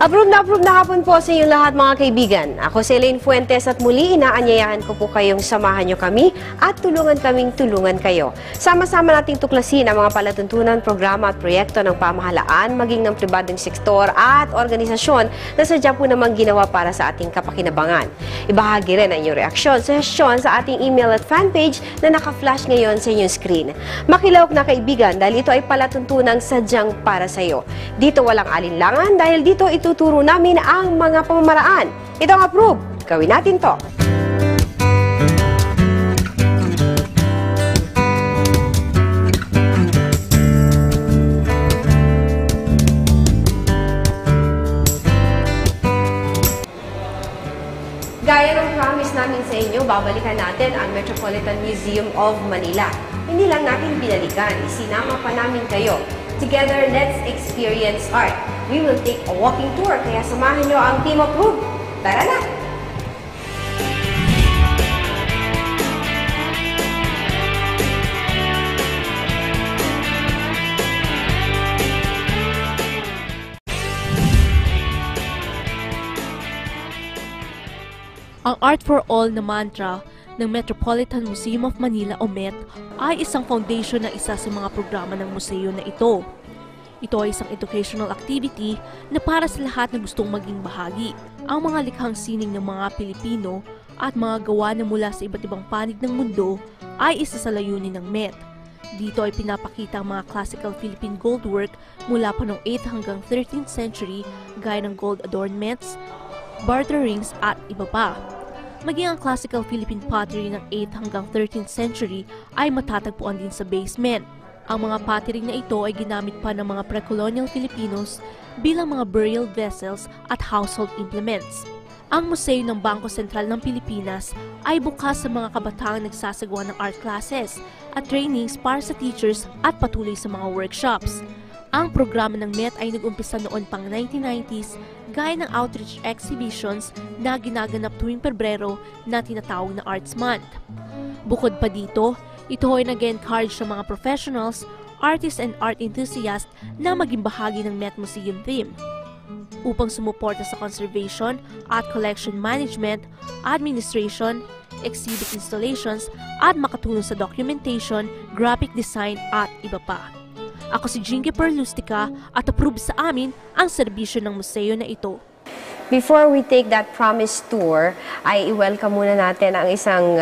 Approve na hapon po sa inyong lahat mga kaibigan. Ako si Elaine Fuentes at muli inaanyayahan ko po kayong samahan nyo kami at tulungan kaming tulungan kayo. Sama-sama nating tuklasin ang mga palatuntunan, programa at proyekto ng pamahalaan, maging ng pribadong sektor at organisasyon na sadya po namang ginawa para sa ating kapakinabangan. Ibahagi rin ang inyong reaksyon, suggestion sa ating email at fanpage na naka-flash ngayon sa inyong screen. Makilahok na kaibigan dahil ito ay palatuntunang sadyang para sa iyo. Dito walang alinlangan dahil dito ituturo namin ang mga pamamaraan. Ito ang approve. Gawin natin to. Gaya ng promise namin sa inyo, babalikan natin ang Metropolitan Museum of Manila. Hindi lang natin binalikan, isinama pa namin kayo. Together, let's experience art. We will take a walking tour, kaya samahan nyo ang Team Approve. Tara na! Ang Art for All na mantra ng Metropolitan Museum of Manila o MET ay isang foundation na isa sa mga programa ng museo na ito. Ito ay isang educational activity na para sa lahat na gustong maging bahagi. Ang mga likhang sining ng mga Pilipino at mga gawa na mula sa iba't ibang panig ng mundo ay isa sa layunin ng MET. Dito ay pinapakita ang mga classical Philippine gold work mula pa noong 8th hanggang 13th century gaya ng gold adornments, barter rings at iba pa. Maging ang classical Philippine pottery ng 8th hanggang 13th century ay matatagpuan din sa basement. Ang mga pottery na ito ay ginamit pa ng mga pre-colonial Filipinos bilang mga burial vessels at household implements. Ang Museo ng Bangko Sentral ng Pilipinas ay bukas sa mga kabataang nagsasagawa ng art classes at trainings para sa teachers at patuloy sa mga workshops. Ang programa ng MET ay nag-umpisa noon pang 1990s gaya ng outreach exhibitions na ginaganap tuwing Pebrero na tinatawag na Arts Month. Bukod pa dito, ito ay nag-encourage sa mga professionals, artists and art enthusiasts na maging bahagi ng MET Museum theme. Upang sumuporta sa conservation at collection management, administration, exhibit installations at makatulong sa documentation, graphic design at iba pa. Ako si Jinky Perlustica at approve sa amin ang serbisyo ng museo na ito. Before we take that promised tour, ay i-welcome muna natin ang isang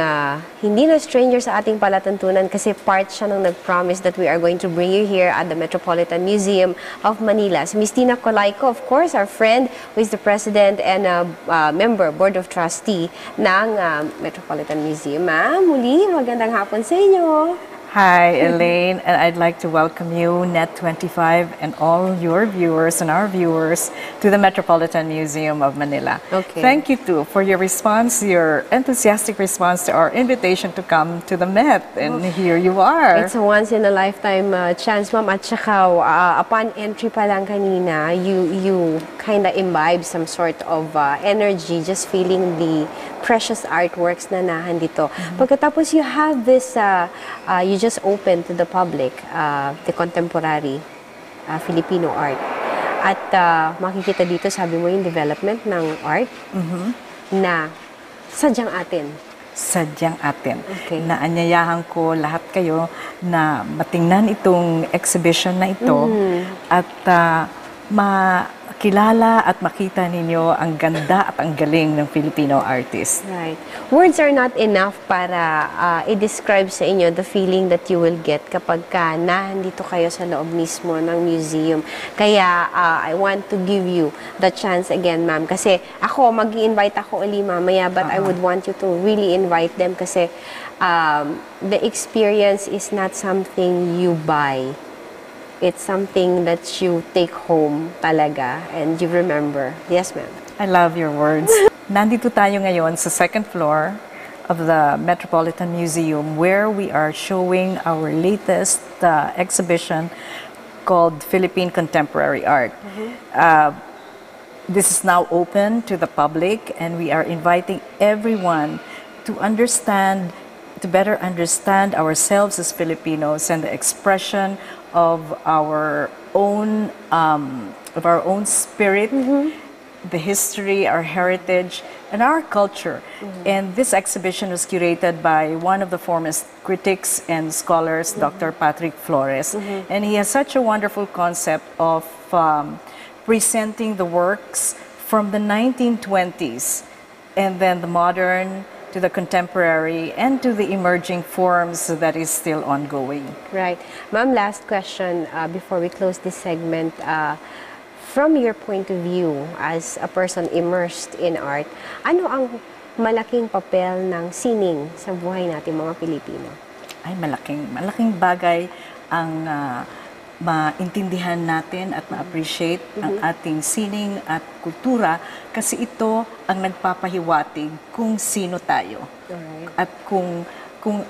hindi na stranger sa ating palatuntunan kasi part siya nung nag-promise that we are going to bring you here at the Metropolitan Museum of Manila. Si Miss Tina Colayco, of course, our friend who is the president and member, board of trustee ng Metropolitan Museum. Ma'am, muli, magandang hapon sa inyo. Hi, Elaine, and I'd like to welcome you, Net25, and all your viewers and our viewers to the Metropolitan Museum of Manila. Okay. Thank you, too, for your response, your enthusiastic response to our invitation to come to the Met, and here you are. It's a once-in-a-lifetime chance, ma'am. At saka, upon entry pa lang kanina, you kind of imbibe some sort of energy, just feeling the precious artworks na nahandito. Pagkatapos, you have this, you just opened to the public, the contemporary Filipino art. At makikita dito, sabi mo yung development ng art na sadyang atin. Sadyang atin. Okay. Naanyayahan ko lahat kayo na matingnan itong exhibition na ito at makilala at makita ninyo ang ganda at ang galing ng Filipino artist. Right. Words are not enough para i-describe sa inyo the feeling that you will get kapag nandito kayo sa loob mismo ng museum. Kaya I want to give you the chance again, ma'am. Kasi ako, mag-i-invite ako uli mamaya, but I would want you to really invite them kasi the experience is not something you buy. It's something that you take home talaga and you remember. Yes, ma'am. I love your words. Nandito tayo ngayon sa second floor of the Metropolitan Museum where we are showing our latest exhibition called Philippine Contemporary Art. This is now open to the public and we are inviting everyone to better understand ourselves as Filipinos and the expression of our own spirit the history, our heritage, and our culture. And this exhibition was curated by one of the foremost critics and scholars, Dr. Patrick Flores. And he has such a wonderful concept of presenting the works from the 1920s and then the modern to the contemporary and to the emerging forms that is still ongoing. Right. Ma'am, last question before we close this segment. From your point of view as a person immersed in art, ano ang malaking papel ng sining sa buhay natin mga Pilipino? Ay, malaking bagay ang maintindihan natin at ma-appreciate ang ating sining at kultura kasi ito ang nagpapahiwatig kung sino tayo. Alright. At kung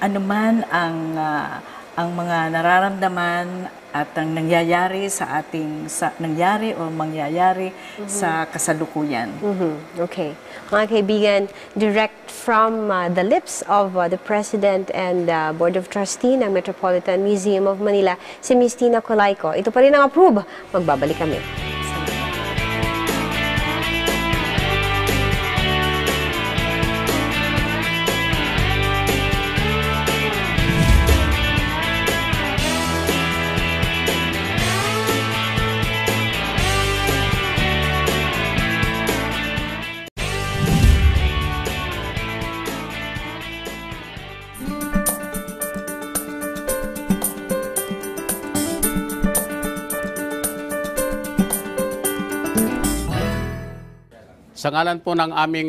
ano man ang mga nararamdaman at ang nangyayari sa ating nangyari o mangyayari sa kasalukuyan. Okay. Mga kaibigan, direct from the lips of the President and Board of Trustee ng Metropolitan Museum of Manila, si Ms. Tina Colayco. Ito pa rin ang Approve. Magbabalik kami. Sa ngalan po ng aming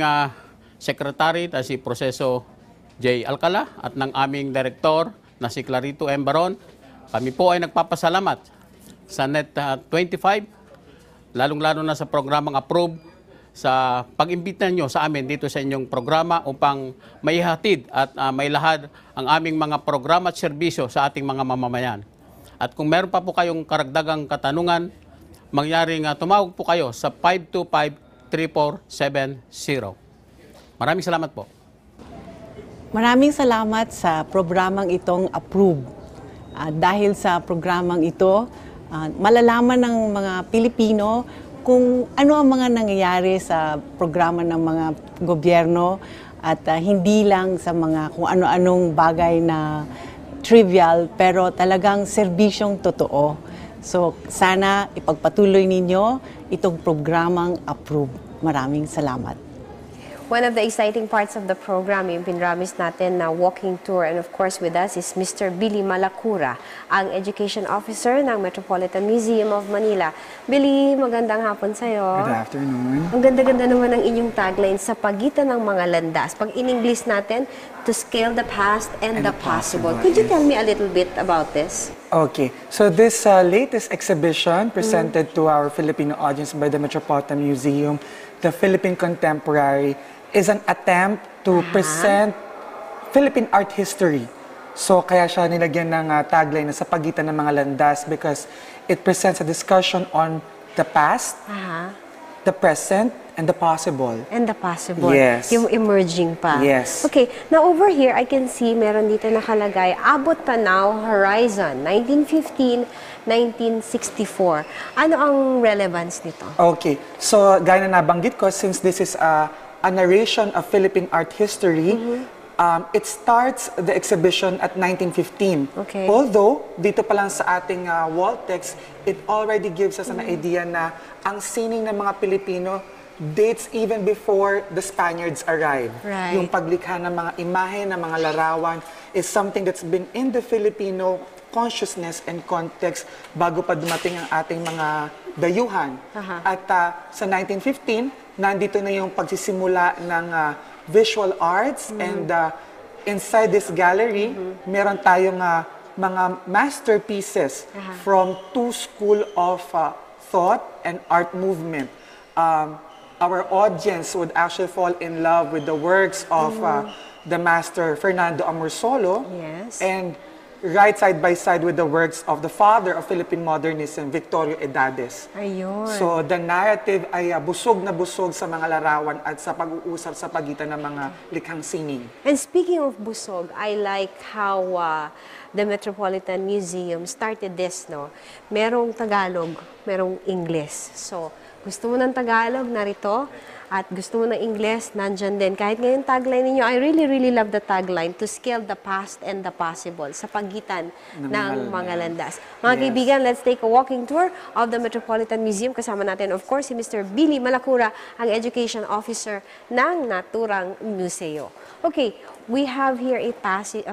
secretary na si Proseso J. Alcala at ng aming director na si Clarito M. Baron, kami po ay nagpapasalamat sa Net 25, lalong-lalo na sa programang Approve, sa pag-imbita nyo sa amin dito sa inyong programa upang maihatid at mailahad ang aming mga programa at serbisyo sa ating mga mamamayan. At kung meron pa po kayong karagdagang katanungan, mangyaring tumawag po kayo sa 525-3470. Maraming salamat po. Maraming salamat sa programang itong Approve. Dahil sa programang ito, malalaman ng mga Pilipino kung ano ang mga nangyayari sa programa ng mga gobyerno at hindi lang sa mga kung ano-anong bagay na trivial pero talagang serbisyong totoo. So sana ipagpatuloy ninyo itong programang Approve. Maraming salamat. One of the exciting parts of the program, yung pinramis natin na walking tour, and of course with us is Mr. Billy Malacura, ang Education Officer ng Metropolitan Museum of Manila. Billy, magandang hapon sa'yo. Good afternoon. Ang ganda-ganda naman ng inyong tagline, sa pagitan ng mga landas. Pag in-English natin, to scale the past and the possible. Could you tell me a little bit about this? Okay, so this latest exhibition presented to our Filipino audience by the Metropolitan Museum, the Philippine Contemporary, is an attempt to present Philippine art history. So kaya siya nilagyan ng tagline na sa pagitan ng mga landas because it presents a discussion on the past, the present, and the possible. And the possible. Yes. Yung emerging pa. Yes. Okay, now over here, I can see meron dito nakalagay, Abot Tanaw Horizon, 1915-1964. Ano ang relevance nito? Okay, so gaya na nabanggit ko, since this is a narration of Philippine art history, it starts the exhibition at 1915. Okay. Although, dito pa lang sa ating wall text, it already gives us an idea na ang sining ng mga Pilipino dates even before the Spaniards arrived. Right. Yung paglikha ng mga imahe, ng mga larawan is something that's been in the Filipino consciousness and context bago pa dumating ang ating mga dayuhan. At sa 1915, nandito na yung pagsisimula ng visual arts and inside this gallery, meron tayong mga masterpieces from two school of thought and art movement. Our audience would actually fall in love with the works of the master Fernando Amorsolo, Yes. and right side by side with the works of the father of Philippine modernism, Victorio Edades. Ayun. So the narrative ay busog na busog sa mga larawan at sa pag-uusap sa pagitan ng mga likhang sining. And speaking of busog, I like how the Metropolitan Museum started this, no? Merong Tagalog, merong Ingles. So, Gusto mo ng Tagalog, narito. At gusto mo ng Ingles, nandyan din. Kahit ngayon tagline ninyo, I really, really love the tagline, to scale the past and the possible sa pagitan ng mga landas. Mga kaibigan, let's take a walking tour of the Metropolitan Museum. Kasama natin, of course, si Mr. Billy Malacura, ang Education Officer ng naturang museo. Okay, we have here a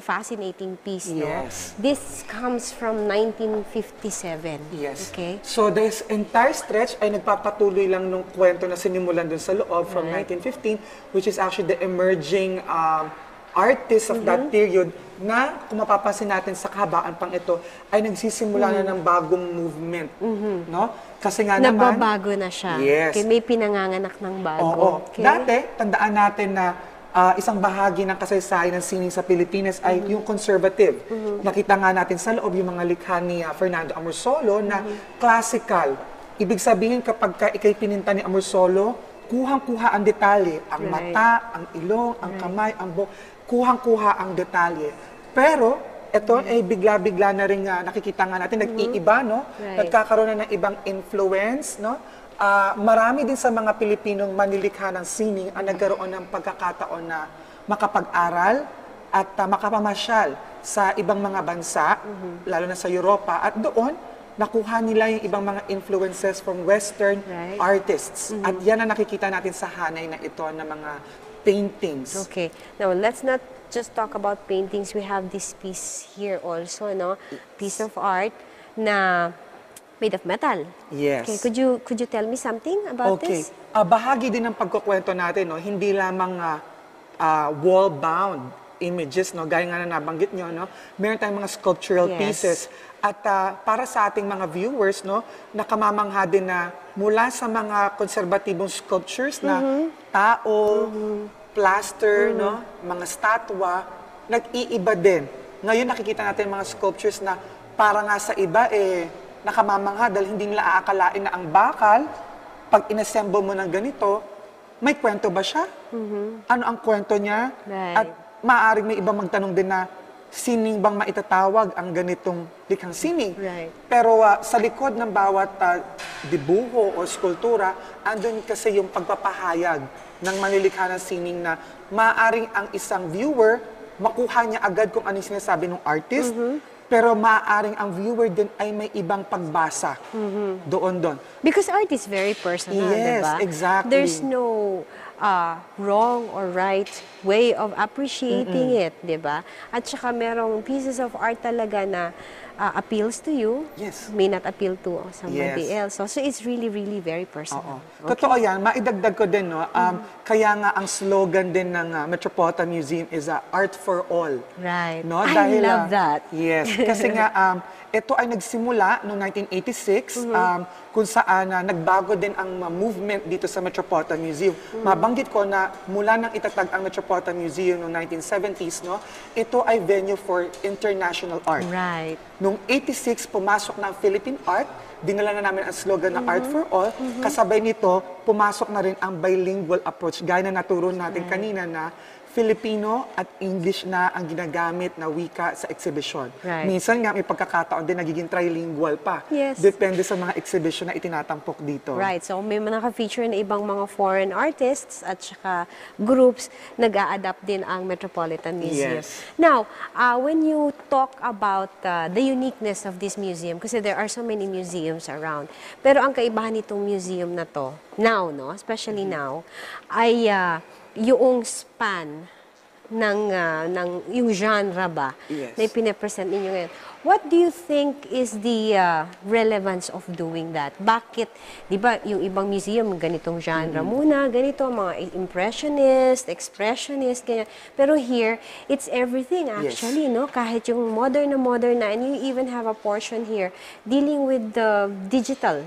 fascinating piece. Yes. No? This comes from 1957. Yes. Okay. So this entire stretch ay nagpapatuloy lang nung kwento na sinimulan dun sa loob from 1915, which is actually the emerging artists of that period na kung mapapansin natin sa kahabaan pang ito ay nagsisimula na ng bagong movement. No? Kasi nga naman... Nababago na siya. Yes. Okay, may pinanganganak ng bago. Oo. Okay. Dati, tandaan natin na isang bahagi ng kasaysayan ng sining sa Pilipinas ay yung conservative. Nakita nga natin sa loob yung mga likha ni Fernando Amorsolo na classical. Ibig sabihin kapag ikay pininta ni Amorsolo, kuhang-kuha ang detalye. Ang mata, ang ilong, ang kamay, ang buhok, kuhang-kuha ang detalye. Pero, ito ay bigla-bigla na rin nakikita nga natin, nag-iiba, no? Nagkakaroon na ng ibang influence, no? Marami din sa mga Pilipinong manilikha ng sining ang nagkaroon ng pagkakataon na makapag-aral at makapamasyal sa ibang mga bansa, lalo na sa Europa. At doon, nakuha nila yung ibang mga influences from Western artists. At yan ang nakikita natin sa hanay na ito ng mga paintings. Okay. Now, let's not just talk about paintings. We have this piece here also, no? Piece of art na made of metal. Yes. Okay, could you tell me something about this? Bahagi din ng pagkukwento natin, no, hindi lamang wall-bound images, no, gaya nga na nabanggit nyo, no, meron tayong mga sculptural pieces. At para sa ating mga viewers, no, nakamamangha din na mula sa mga konserbatibong sculptures na tao, plaster, no, mga statwa, nag-iiba din. Ngayon nakikita natin mga sculptures na para nga sa iba, nakamamangha dahil hindi nila aakalain na ang bakal, pag inassemble mo ng ganito, may kwento ba siya? Ano ang kwento niya? At maaaring may iba magtanong din na, sining bang maitatawag ang ganitong likhang sining? Pero sa likod ng bawat dibuho o skulptura, andun kasi yung pagpapahayag ng manilikha ng sining na maaaring ang isang viewer, makuha niya agad kung ano yung sinasabi ng artist, pero maaaring ang viewer din ay may ibang pagbasa doon. Because art is very personal, Yes, diba? exactly. There's no wrong or right way of appreciating it, diba? At saka merong pieces of art talaga na appeals to you, may not appeal to somebody else. So it's really, really very personal. Okay. Totoo yan. Maidagdag ko din, no? Kaya nga ang slogan din ng Metropolitan Museum is Art for All. Right. No? I love that. Yes. Kasi nga, ito ay nagsimula noong 1986, kung saan nagbago din ang movement dito sa Metropolitan Museum. Mabanggit ko na mula nang itatag ang Metropolitan Museum noong 1970s, no, ito ay venue for international art. Right. Noong 86, pumasok ng Philippine art, dinala na namin ang slogan na Art for All. Kasabay nito, pumasok na rin ang bilingual approach. Gaya na naturo natin kanina na Filipino at English na ang ginagamit na wika sa exhibition. Minsan nga may pagkakataon din nagiging trilingual pa. Depende sa mga exhibition na itinatampok dito. Right. So may mga ka-feature na ibang mga foreign artists at saka groups nag-a-adapt din ang Metropolitan Museum. Now, when you talk about the uniqueness of this museum, kasi there are so many museums around, pero ang kaibahan nitong museum na to, now, no, especially now, ay yung span ng yung genre ba na ipinapresent ninyo ngayon. What do you think is the relevance of doing that? Bakit, di ba, yung ibang museum, ganitong genre muna, ganito, mga impressionist, expressionist, ganyan. Pero here, it's everything actually, no? Kahit yung modern na, and you even have a portion here dealing with the digital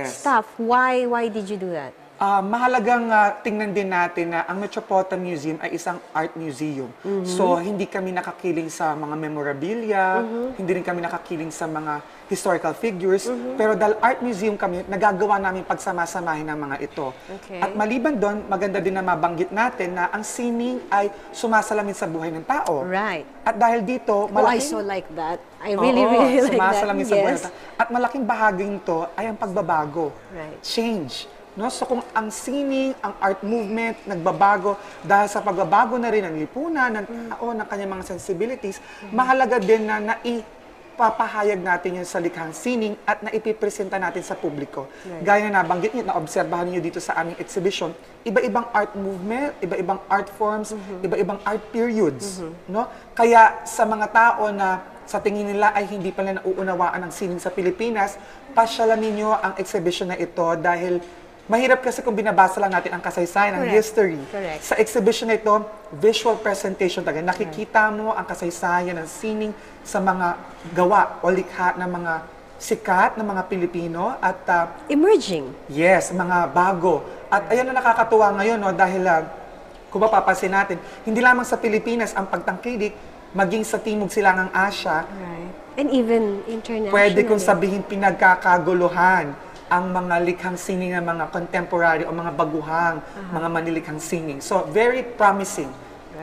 stuff. Why did you do that? Mahalagang tingnan din natin na ang Metropolitan Museum ay isang art museum. So, hindi kami nakakiling sa mga memorabilia, hindi rin kami nakakiling sa mga historical figures, pero dahil art museum kami, nagagawa namin pagsama-samahin ng mga ito. At maliban doon, maganda din na mabanggit natin na ang sining ay sumasalamin sa buhay ng tao. At dahil dito, I so like that. I really like that. Sumasalamin sa buhay ng tao. At malaking bahaging ito ay ang pagbabago. Change. No? So kung ang sining, ang art movement nagbabago dahil sa pagbabago na rin ng lipunan, ng tao, ng kanyang mga sensibilities, mahalaga din na papahayag natin yun sa likhang sining at na ipipresenta natin sa publiko. Gaya na nabanggit niyo, naobserbahan niyo dito sa aming exhibition, iba-ibang art movement, iba-ibang art forms, iba-ibang art periods. No? Kaya sa mga tao na sa tingin nila ay hindi pa nila nauunawaan ang sining sa Pilipinas, pasyalan ninyo ang exhibition na ito dahil mahirap kasi kung binabasa lang natin ang kasaysayan, ang history. Correct. Sa exhibition na ito, visual presentation talaga. Nakikita mo ang kasaysayan ng sining sa mga gawa o likha ng mga sikat ng mga Pilipino at Emerging. yes, mga bago. At ayan na nakakatuwa ngayon no, dahil kung mapapansin natin, hindi lamang sa Pilipinas ang pagtangkilik, maging sa Timog Silangang Asya, Right. And even internationally. pwede kong sabihin pinagkakaguluhan ang mga likhang sining ng mga contemporary o mga baguhang mga manilikhang sining. So, very promising.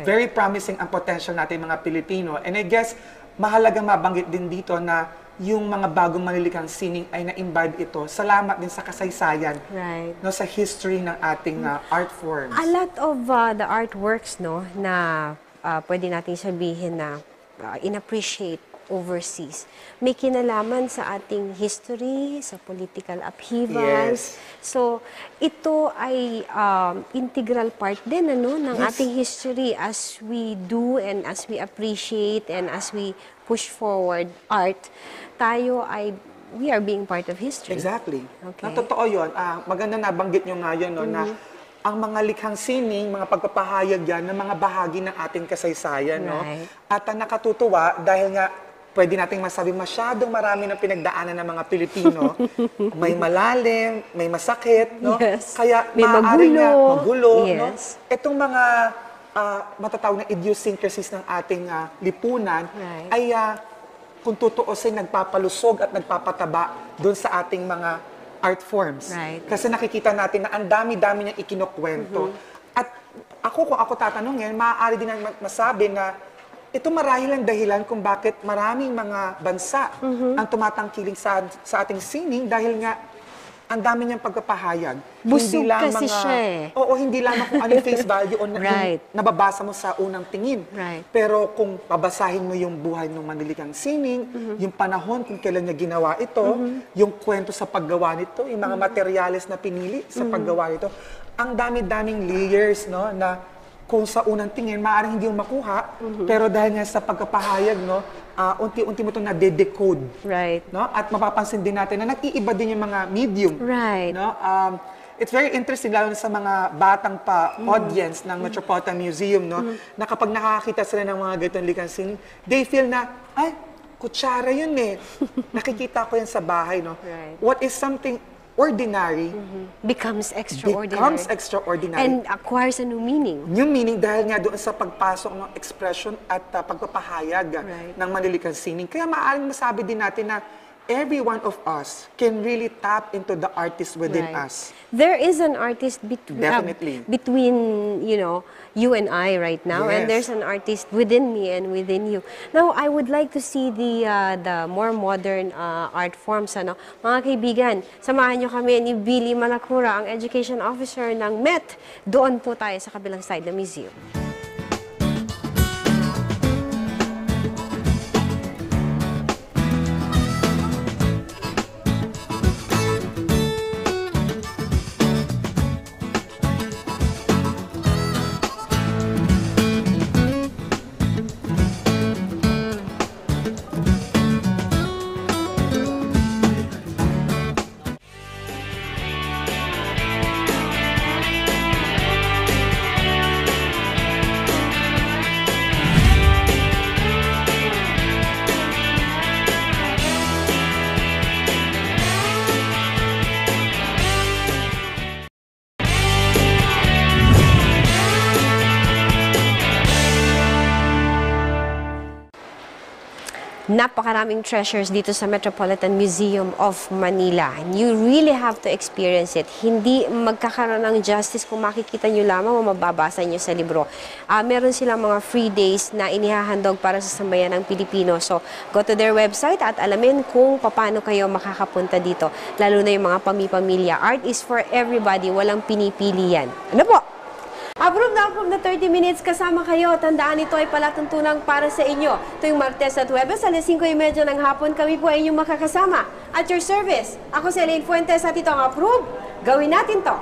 Very promising ang potential natin mga Pilipino. And I guess, mahalaga mabanggit din dito na yung mga bagong manilikhang sining ay na-imbibe ito. Salamat din sa kasaysayan, Right. no, sa history ng ating art forms. A lot of the artworks, no, na pwede nating sabihin na in-appreciate overseas, may kinalaman sa ating history, sa political upheavals. Yes. So, ito ay integral part din ng ating history as we do and as we appreciate and as we push forward art. We are being part of history. Exactly. Okay. Totoo yun. Maganda nabanggit nyo nga yun, no, na ang mga likhang sining, mga pagpapahayag yan ng mga bahagi ng ating kasaysayan. No? Right. At nakatutuwa dahil nga pwede nating masabi masyadong marami ng pinagdaanan ng mga Pilipino. May malalim, may masakit. No? Yes. Kaya May maaari magulo. nga magulo. No? Yes. Itong mga matatawag na idiosyncrasies ng ating lipunan Right. ay kung tutuusin, nagpapalusog at nagpapataba doon sa ating mga art forms. Right. Kasi nakikita natin na ang dami-dami niyang ikinukwento. At kung ako tatanungin, maaari din na masabi na ito marahil ang dahilan kung bakit maraming mga bansa ang tumatangkiling sa ating sining dahil nga ang dami niyang pagpapahayag. Busog Hindi lang kasi siya eh. Oo, hindi lamang kung anong face value o Right. yung nababasa mo sa unang tingin. Right. Pero kung babasahin mo yung buhay ng manilikhang sining, yung panahon kung kailan niya ginawa ito, yung kwento sa paggawa nito, yung mga materyales na pinili sa paggawa nito, ang dami-daming layers, no, na kung sa unang tingin, maaaring hindi mo makuha, pero dahil nga sa pagkapahayag, no, unti-unti mo itong na-decode. Right. No? At mapapansin din natin na nag-iiba din yung mga medium. Right. No? It's very interesting, lalo na sa mga batang audience ng Metropolitan Museum, no? Na kapag nakakita sila ng mga ganitong likhang sining, they feel na, ay, kutsara yun eh. Nakikita ko yan sa bahay. No? Right. What is something ordinary Becomes extraordinary. becomes extraordinary. And acquires a new meaning. New meaning dahil nga doon sa pagpasok ng expression at pagpapahayag Right. ng manilikhang sining. Kaya maaaring masabi din natin na every one of us can really tap into the artist within Right. us. There is an artist Definitely. between you and I right now, and Yes. there's an artist within me and within you. Now, I would like to see the more modern art forms. Mga kaibigan, samahan niyo kami ni Billy Malacura, ang Education Officer ng Met. Doon po tayo sa kabilang side ng museum. Napakaraming treasures dito sa Metropolitan Museum of Manila. And you really have to experience it. Hindi magkakaroon ng justice kung makikita nyo lamang o mababasa nyo sa libro. Meron silang mga free days na inihahandog para sa sambayan ng Pilipino. So, go to their website at alamin kung paano kayo makakapunta dito. Lalo na yung mga pamilya. Art is for everybody. Walang pinipili yan. Ano po? Approve na 30 minutes kasama kayo. Tandaan, ito ay palatuntunang para sa inyo. Tuwing Martes at Huwebes, alas 5:30 ng hapon, kami po ay inyong makakasama. At your service, ako si Elaine Fuentes at ito ang Approve. Gawin natin to.